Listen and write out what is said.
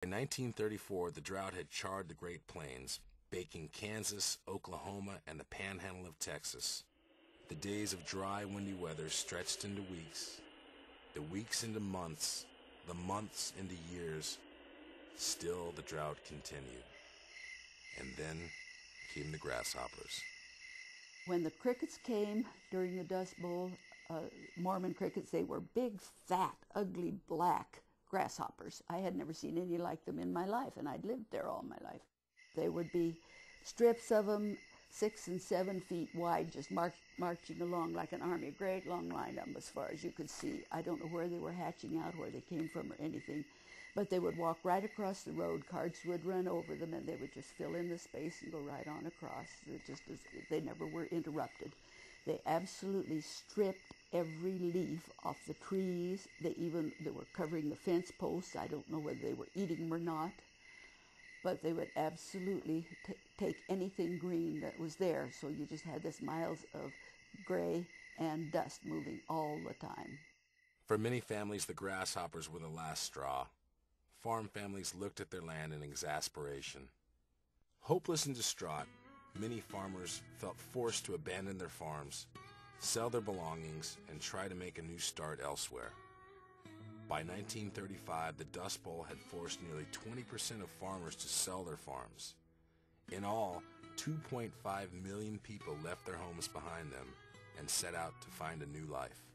In 1934, the drought had charred the Great Plains, baking Kansas, Oklahoma, and the panhandle of Texas. The days of dry, windy weather stretched into weeks, the weeks into months, the months into years. Still, the drought continued. And then came the grasshoppers. When the crickets came during the Dust Bowl, Mormon crickets, they were big, fat, ugly, black grasshoppers. I had never seen any like them in my life, and I'd lived there all my life. They would be strips of them, 6 and 7 feet wide, just marching along like an army, a great long line of them as far as you could see. I don't know where they were hatching out, where they came from or anything, but they would walk right across the road. Carts would run over them, and they would just fill in the space and go right on across. They never were interrupted. They absolutely stripped every leaf off the trees. They were covering the fence posts. I don't know whether they were eating them or not, but they would absolutely take anything green that was there. So you just had this miles of gray and dust moving all the time. For many families, the grasshoppers were the last straw. Farm families looked at their land in exasperation. Hopeless and distraught, many farmers felt forced to abandon their farms, sell their belongings, and try to make a new start elsewhere. By 1935, the Dust Bowl had forced nearly 20% of farmers to sell their farms. In all, 2.5 million people left their homes behind them and set out to find a new life.